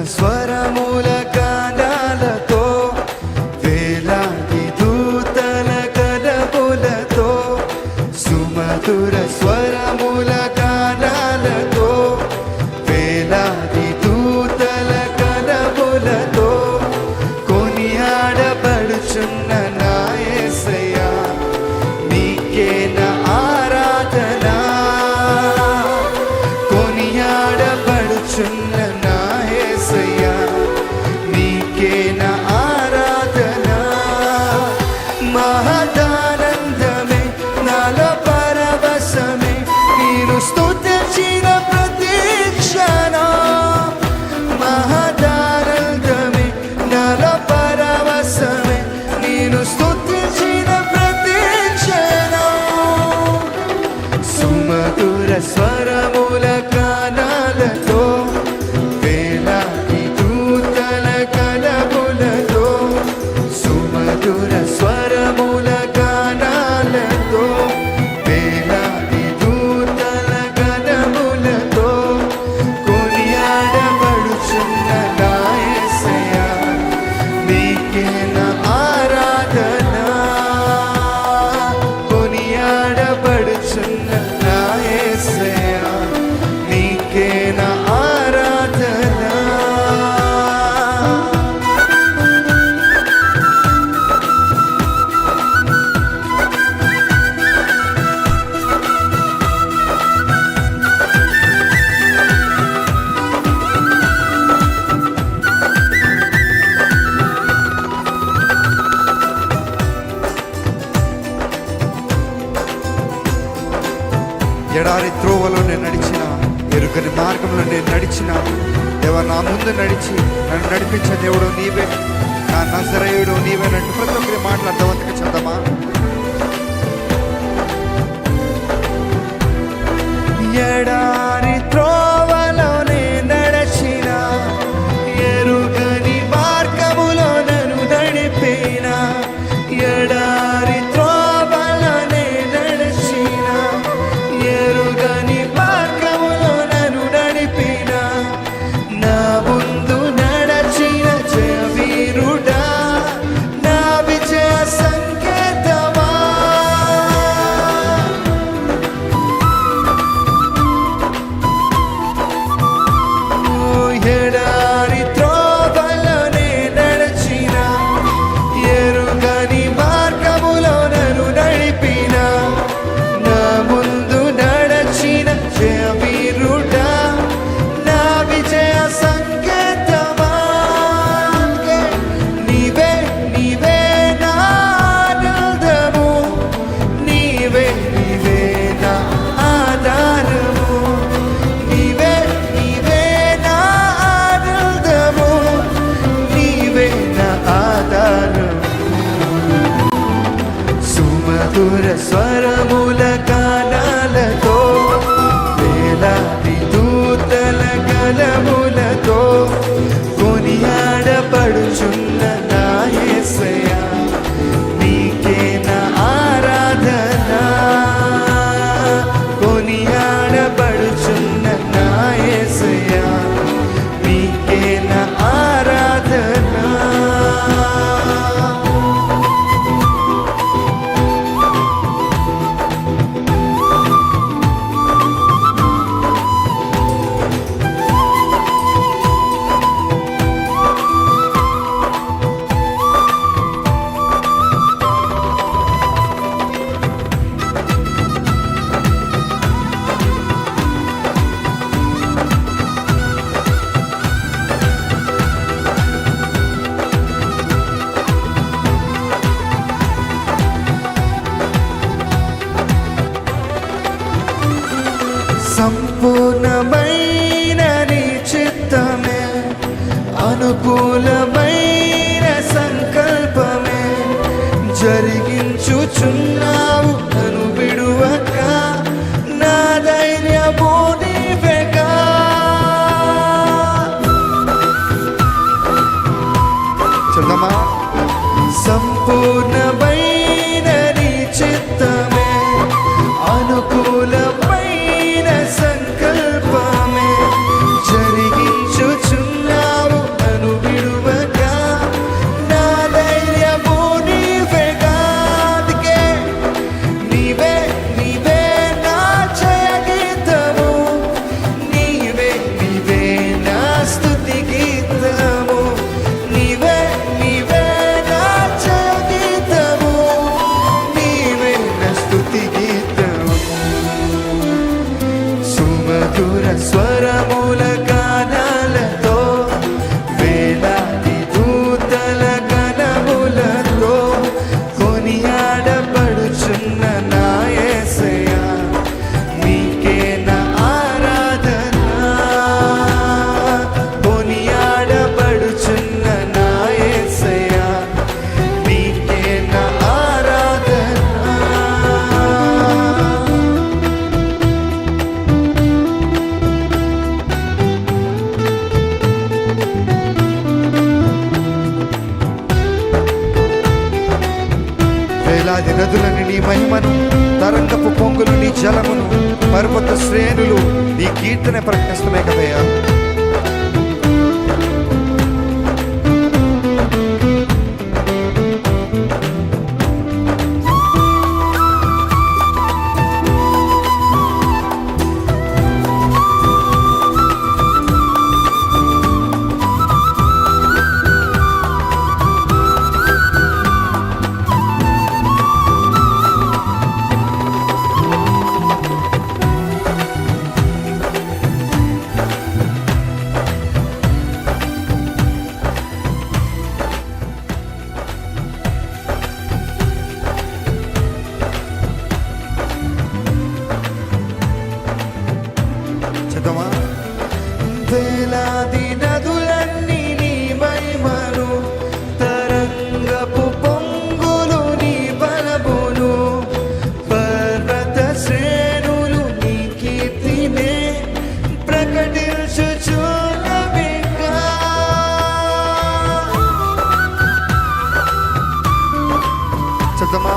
స్వరముల గానాలతో వేలాది దూతల గదములతో సుమధుర స్వరముల గానాలతో వేలాది దూతల గదములతో కొనియాడబడుచున్న నా యేసయ్యా నీకే నా ఆరాధన కొనియాడబడుచున్న నా యేసయ్యా నీకే నా ఆరాధన మహదానందమే నాలో పరవశమే నేను స్తుతించిన ప్రతి క్షణం మహదానందమే నాలో పరవశమే నేను స్తుతించిన ప్రతి క్షణం సుమధుర స్వరముల గానాలతో వేలాది దూతల గదములతో సుమధుర స్వరముల గానాలతో వేలాది దూతల గదములతో కొనియాడబడుచున్న నా యేసయ్యా నీకే నా ఆరాధన కొనియాడబడుచున్న నా యేసయ్యా నీకే నా ఆరాధన ఎడారి త్రోవలో నేను నడిచిన ఎరుకని మార్గంలో నేను నడిచిన దేవా నా ముందు నడిచి నన్ను నడిపించే దేవుడు నీవే నా నజరేయుడు నీవేనంటూ ప్రతి ఒక్కరి మాట్లాడదామంతగా చదవమా ఎడారి త్రోవలో నేను నడిచిన ఎరుకని మార్గములో నన్ను నడిపిన ఎడారి త్రోవలో నేను నడిచిన ఎరుగని మార్గములో నన్ను నడిపిన నా ముందు నడచిన జయవీరుడా నా విజయ సంకేతమా ఎడారి త్రోవలో నేను నడిచిన ఎరుగని మార్గములో నన్ను నడిపిన నా ముందు నడచిన జయవీరుడా నా విజయ సంకేతమా నీవే నీవే నా ఆనందము నీవే నీవే నా ఆధారము నీవే నీవే నా ఆనందము నీవే నా ఆధారము సుమధుర స్వరముల గానాలతో వేలాది దూతల గదములతో కొనియాడబడుచున్న నా యేసయ్యా నీకే నా ఆరాధన కొనియాడబడుచున్న నా యేసయ్యా నీకే నా ఆరాధన సంపూర్ణమైన నీ చిత్తమే అనుకూలమైన సంకల్పమే జరిగించుచున్నావు నన్ను విడువక నా ధైర్యము నీవేగా చదమా సంపూర్ణమైన నీ చిత్తమే అనుకూలమైన సంకల్పమే జరిగించుచున్నావు వేలాది నదులని నీ మహిమను, తరంగపు పొంగులు నీ జలమును, పర్వత శ్రేణులు నీ కీర్తన ప్రకటిస్తున్నాయి కదయ్యా. వేలాది నదులన్నీ నీ మహిమను, తరంగపు పొంగులు నీ బలమును, పర్వత శ్రేణులు నీ కీర్తినే ప్రకటించుచున్నవిగా. చెప్తామా?